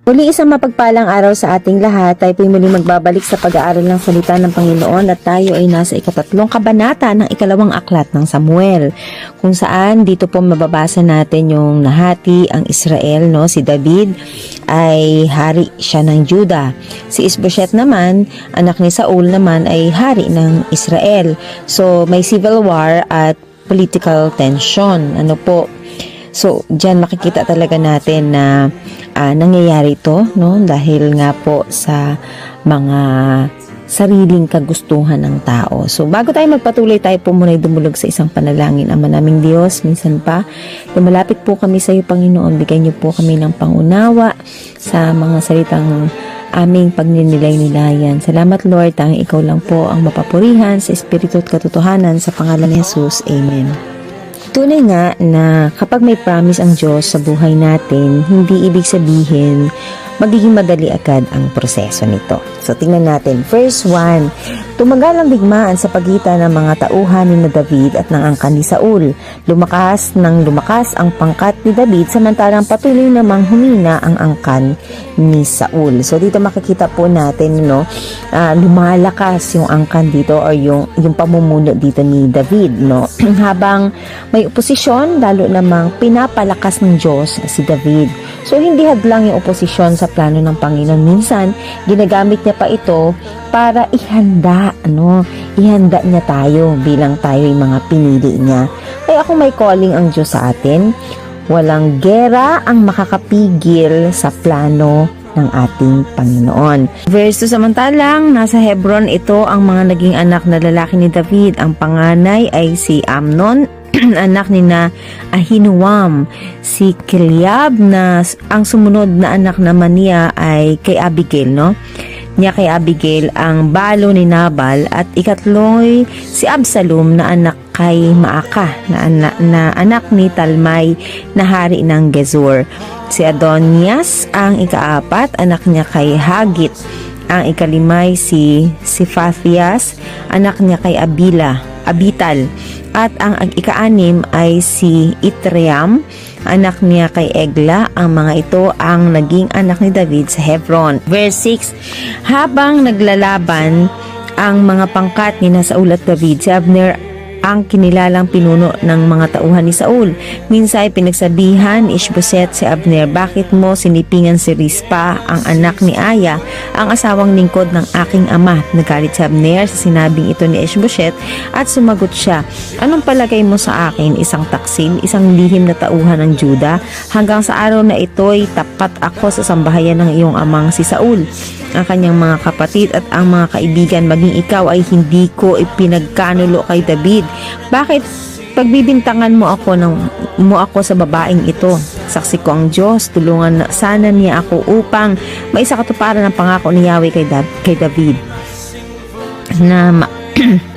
Muli isang mapagpalang araw sa ating lahat. Tayo po'y muli magbabalik sa pag-aaral ng salita ng Panginoon at tayo ay nasa ikatatlong kabanata ng ikalawang aklat ng Samuel, kung saan dito po mababasa natin yung nahati ang Israel, no? Si David ay hari siya ng Juda. Si Ishbosheth naman, anak ni Saul naman, ay hari ng Israel. So may civil war at political tension. Ano po? So, diyan makikita talaga natin na nangyayari ito, no? Dahil nga po sa mga sariling kagustuhan ng tao. So, bago tayo magpatuloy, tayo po muna dumulog sa isang panalangin. Ama naming Diyos, minsan pa, lumalapit po kami sa iyo, Panginoon. Bigyan niyo po kami ng pangunawa sa mga salitang aming pagninilay-nilayan. Salamat, Lord, tanging ikaw lang po ang mapapurihan sa Espiritu at katotohanan sa pangalan ni Jesus. Amen. Tunay nga na kapag may promise ang Diyos sa buhay natin, hindi ibig sabihin magiging madali agad ang proseso nito. So, tingnan natin. Verse 1, tumagal ang digmaan sa pagitan ng mga tauhan ni David at ng angkan ni Saul. Lumakas ang pangkat ni David, samantalang patuloy namang humina ang angkan ni Saul. So, dito makikita po natin, no, lumalakas yung angkan dito or yung pamumuno dito ni David, no. Habang may oposisyon, lalo namang pinapalakas ng Diyos si David. So, hindi hadlang yung oposisyon sa plano ng Panginoon. Minsan, ginagamit niya pa ito para ihanda niya tayo bilang tayo yung mga pinili niya. Kaya kung may calling ang Diyos sa atin, walang gera ang makakapigil sa plano ng ating Panginoon. Verse 2, samantalang nasa Hebron ito ang mga naging anak na lalaki ni David. Ang panganay ay si Amnon, anak ni na Ahinoam. Si Kiliab na ang sumunod na anak naman niya ay kay Abigail, no? Niya kay Abigail ang balo ni Nabal, at ikatloy si Absalom na anak kay Maaka na anak ni Talmay na hari ng Gezur. Si Adonias ang ikaapat, anak niya kay Hagit. Ang ikalimay si Siphathias, anak niya kay Abital. At ang ikaanim ay si Itream, anak niya kay Egla. Ang mga ito ang naging anak ni David sa Hebron. Verse 6, habang naglalaban ang mga pangkat ni Saul at David, si Abner ang kinilalang pinuno ng mga tauhan ni Saul. Minsan ay pinagsabihan ni Ishbosheth si Abner, bakit mo sinipingan si Rispa, ang anak ni Aya, ang asawang lingkod ng aking ama? Nagalit si Abner sa sinabing ito ni Ishbosheth at sumagot siya, anong palagay mo sa akin? Isang taksil, isang lihim na tauhan ng Juda? Hanggang sa araw na ito'y tapat ako sa sambahayan ng iyong amang si Saul. Ang kanyang mga kapatid at ang mga kaibigan, maging ikaw ay hindi ko ipinagkanulo kay David. Bakit pagbibintangan mo ako sa babaeng ito? Saksi ko ang Diyos, tulungan sana niya ako upang maisa katuparan ng pangako ni Yahweh kay David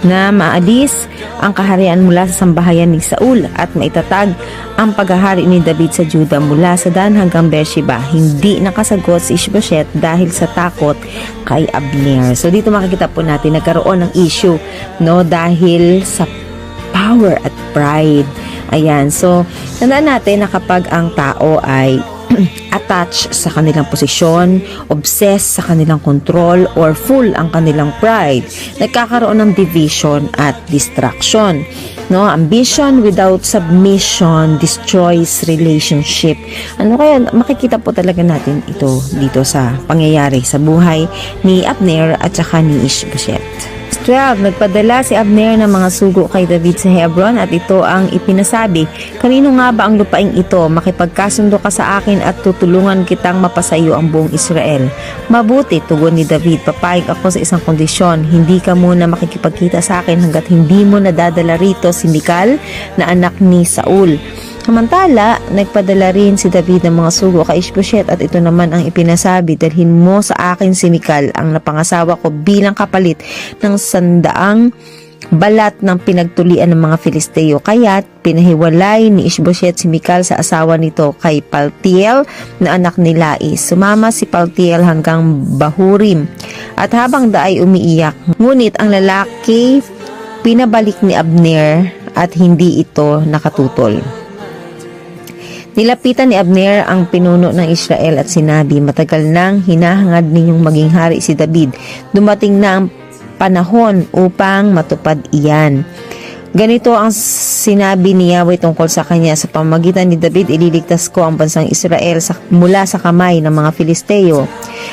na maalis ang kaharian mula sa sambahayan ni Saul at maitatag ang paghahari ni David sa Juda mula sa Dan hanggang Beersheba. Hindi nakasagot si Ishbosheth dahil sa takot kay Abner. So dito makikita po natin nagkaroon ng issue, no, dahil sa power at pride. Ayan, so tandaan natin na kapag ang tao ay attached sa kanilang posisyon, obsessed sa kanilang control, or full ang kanilang pride, nagkakaroon ng division at distraction. No, ambition without submission destroys relationship. Ano kaya makikita po talaga natin ito dito sa pangyayari sa buhay ni Abner at saka ni Ishbosheth. 12. Nagpadala si Abner ng mga sugo kay David sa Hebron at ito ang ipinasabi, kanino nga ba ang lupaing ito? Makipagkasundo ka sa akin at tutulungan kitang mapasayo ang buong Israel. Mabuti, tugon ni David, papayag ako sa isang kondisyon, hindi ka muna makikipagkita sa akin hanggat hindi mo nadadala rito si Mikal na anak ni Saul. Samantala, nagpadala rin si David ng mga sugo kay Ishbosheth at ito naman ang ipinasabi, dalhin mo sa akin si Mikal, ang napangasawa ko, bilang kapalit ng 100 balat ng pinagtulian ng mga Filisteo. Kaya't pinahiwalay ni Ishbosheth si Mikal sa asawa nito kay Paltiel na anak ni Lais. Sumama si Paltiel hanggang Bahurim at habang daay umiiyak. Ngunit ang lalaki pinabalik ni Abner at hindi ito nakatutol. Nilapitan ni Abner ang pinuno ng Israel at sinabi, "Matagal nang hinahangad ninyong maging hari si David. Dumating na ang panahon upang matupad iyan." Ganito ang sinabi ni Yahweh tungkol sa kanya, "Sa pamamagitan ni David, ililigtas ko ang bansang Israel mula sa kamay ng mga Filisteo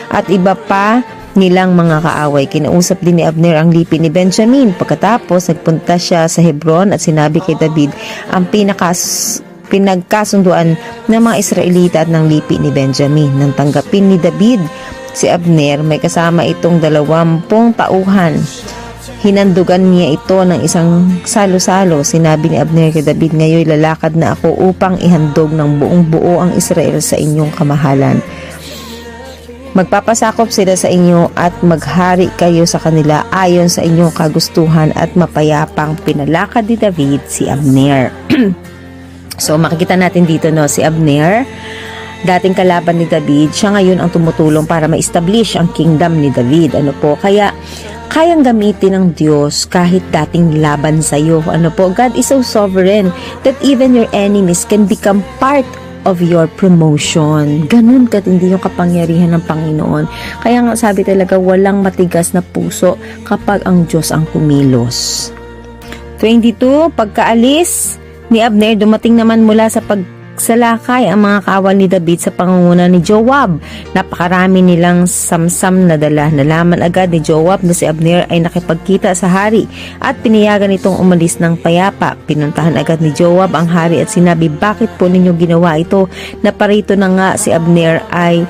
at iba pa nilang mga kaaway." Kinausap din ni Abner ang lipi ni Benjamin. Pagkatapos, nagpunta siya sa Hebron at sinabi kay David ang pinagkasunduan ng mga Israelita at ng lipi ni Benjamin. Nang tanggapin ni David si Abner, may kasama itong 20 tauhan. Hinandugan niya ito ng isang salo-salo. Sinabi ni Abner kay David, "Ngayon lalakad na ako upang ihandog ng buong buo ang Israel sa inyong kamahalan. Magpapasakop sila sa inyo at maghari kayo sa kanila ayon sa inyong kagustuhan." At mapayapang pinalakad ni David si Abner. So makikita natin dito si Abner, dating kalaban ni David, siya ngayon ang tumutulong para ma-establish ang kingdom ni David. Kaya kayang gamitin ng Diyos kahit dating laban sa iyo. God is so sovereign that even your enemies can become part of your promotion. Ganun katindi yung kapangyarihan ng Panginoon. Kaya nga sabi talaga, walang matigas na puso kapag ang Diyos ang kumilos. 22, pagkaalis ni Abner, dumating naman mula sa pagsalakay ang mga kawal ni David sa pangunguna ni Joab. Napakarami nilang samsam na dala. Nalaman agad ni Joab na si Abner ay nakipagkita sa hari at pinayagan itong umalis ng payapa. Pinuntahan agad ni Joab ang hari at sinabi, "Bakit po ninyo ginawa ito? Naparito na nga si Abner ay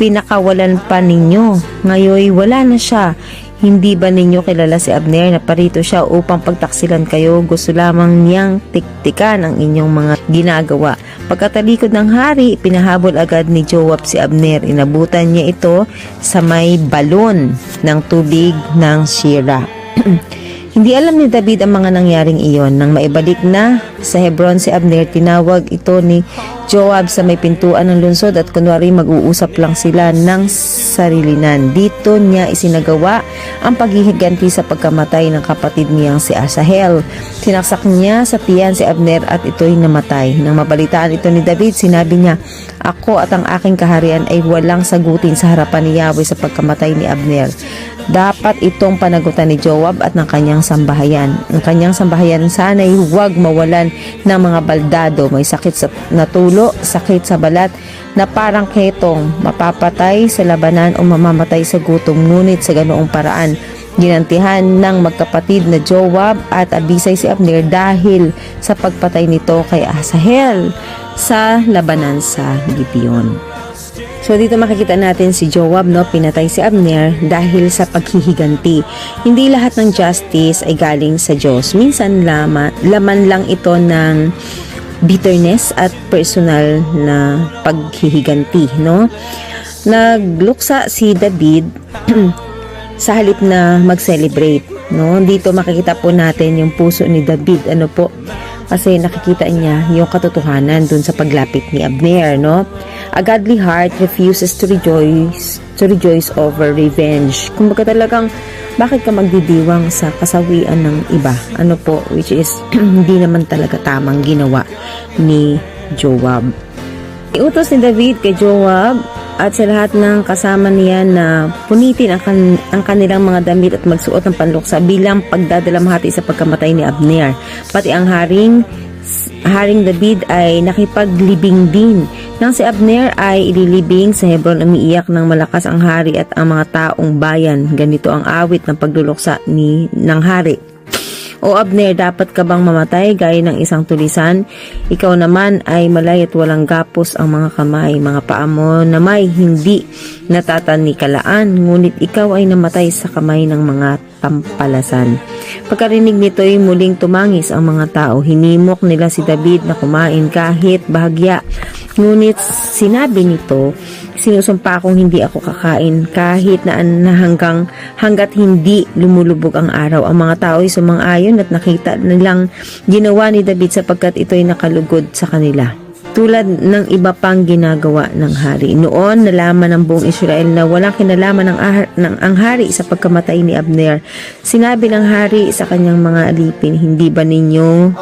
pinakawalan pa ninyo. Ngayon wala na siya. Hindi ba ninyo kilala si Abner na parito siya upang pagtaksilan kayo? Gusto lamang niyang tiktikan ang inyong mga ginagawa." Pagkatalikod ng hari, pinahabol agad ni Joab si Abner. Inabutan niya ito sa may balon ng tubig ng Shira. Hindi alam ni David ang mga nangyaring iyon. Nang maibalik na sa Hebron si Abner, tinawag ito ni Joab sa may pintuan ng lungsod at kunwari mag-uusap lang sila ng sarilinan. Dito niya isinagawa ang paghihiganti sa pagkamatay ng kapatid niyang si Asahel. Sinaksak niya sa tiyan si Abner at ito'y namatay. Nang mabalitaan ito ni David, sinabi niya, "Ako at ang aking kaharian ay walang sagutin sa harapan ni Yahweh sa pagkamatay ni Abner. Dapat itong panagutan ni Joab at ng kanyang sambahayan. Ang kanyang sambahayan sana'y huwag mawalan ng mga baldado. May sakit na tulo, sakit sa balat na parang ketong mapapatay sa labanan o mamamatay sa gutom. Ngunit sa ganoong paraan, ginantihan ng magkapatid na Joab at Abisai si Abner dahil sa pagpatay nito kay Asahel sa labanan sa Gibeon." So dito makikita natin si Joab, pinatay si Abner dahil sa paghihiganti. Hindi lahat ng justice ay galing sa Diyos. Minsan laman lang ito ng bitterness at personal na paghihiganti, Nagluksa si David sa halip na mag-celebrate, Dito makikita po natin yung puso ni David, kasi nakikita niya yung katotohanan dun sa paglapit ni Abner, A godly heart refuses to rejoice over revenge. Kumbaga talagang, bakit ka magdidiwang sa kasawian ng iba? Which is, hindi naman talaga tamang ginawa ni Joab. Iutos ni David kay Joab at sa lahat ng kasama niya na punitin ang kanilang mga damit at magsuot ng panluksa bilang pagdadalamhati sa pagkamatay ni Abner. Pati ang Haring David ay nakipaglibing din. Nang si Abner ay ililibing sa Hebron, umiiyak ng malakas ang hari at ang mga taong bayan. Ganito ang awit ng pagluluksa ng hari. "O Abner, dapat ka bang mamatay gaya ng isang tulisan? Ikaw naman ay malay at walang gapos ang mga kamay. Mga paa mo na may hindi natatanikalaan, ngunit ikaw ay namatay sa kamay ng mga tampalasan." Pagkarinig nito'y muling tumangis ang mga tao. Hinimok nila si David na kumain kahit bahagya. Ngunit sinabi nito, "Sinusumpa kong hindi ako kakain kahit na hanggat hindi lumulubog ang araw." Ang mga tao ay sumang-ayon at nakita nilang ginawa ni David sapagkat ito'y nakalugod sa kanila. tulad ng iba pang ginagawa ng hari. Noon, nalaman ng buong Israel na walang kinalaman ang hari sa pagkamatay ni Abner. Sinabi ng hari sa kanyang mga alipin, hindi ba ninyo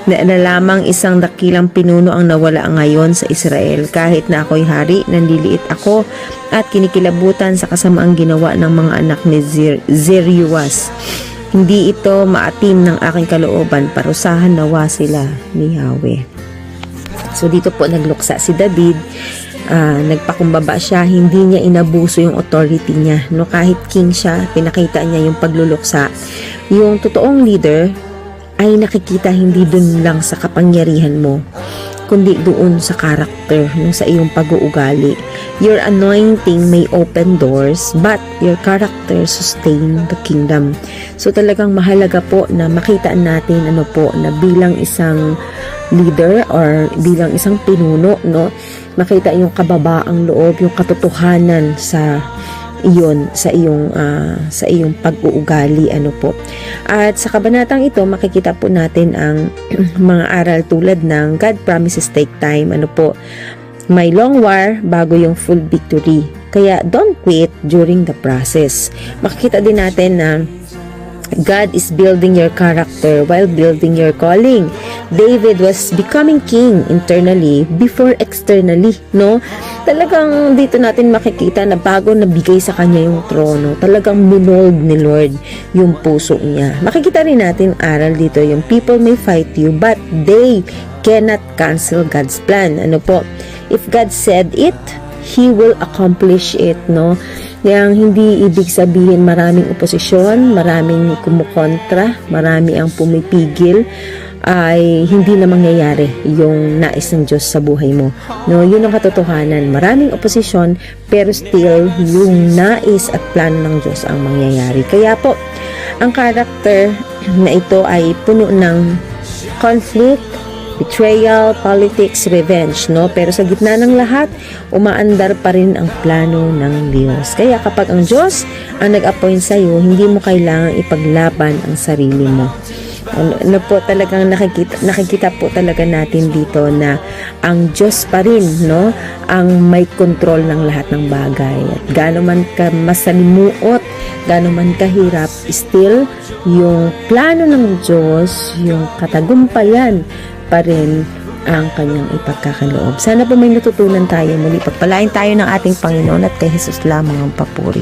na lamang isang dakilang pinuno ang nawala ngayon sa Israel? Kahit na ako'y hari, nandiliit ako at kinikilabutan sa kasamaang ginawa ng mga anak ni Zeruias. Hindi ito maatim ng aking kalooban, parusahan nawa sila ni Yahweh. So dito po nagluksa si David, nagpakumbaba siya, hindi niya inabuso yung authority niya. No, kahit king siya, pinakita niya yung pagluluksa. Yung totoong leader ay nakikita hindi dun lang sa kapangyarihan mo, kundi doon sa character, sa iyong pag-uugali. Your anointing may open doors, but your character sustain the kingdom. So talagang mahalaga po na makita natin na bilang isang leader or bilang isang pinuno, makita yung kababaang loob, yung katotohanan sa iyong pag-uugali, At sa kabanatang ito, makikita po natin ang mga aral tulad ng God promises take time, may long war bago yung full victory. Kaya don't quit during the process. Makikita din natin na God is building your character while building your calling. David was becoming king internally before externally, Talagang dito natin makikita na bago nabigay sa kanya yung trono, talagang minold ni Lord yung puso niya. Makikita rin natin aral dito, yung people may fight you, but they cannot cancel God's plan. If God said it, He will accomplish it, Yang hindi ibig sabihin maraming oposisyon, maraming kumukontra, marami ang pumipigil, ay hindi na mangyayari yung nais ng Diyos sa buhay mo. Yun ang katotohanan. Maraming oposisyon, pero still, yung nais at plano ng Diyos ang mangyayari. Kaya po, ang character na ito ay puno ng conflict, betrayal, politics, revenge, Pero sa gitna ng lahat, umaandar pa rin ang plano ng Diyos. Kaya kapag ang Diyos ang nag-appoint sa iyo, hindi mo kailangang ipaglaban ang sarili mo. Talagang nakikita po talaga natin dito na ang Diyos pa rin, ang may control ng lahat ng bagay. At gaano man ka masalimuot, gaano man kahirap, still, yung plano ng Diyos, yung katagumpayan pa rin ang kanyang ipagkakaloob. Sana po may natutunan tayo muli. Pagpalain tayo ng ating Panginoon at kay Jesus lamang ang papuri.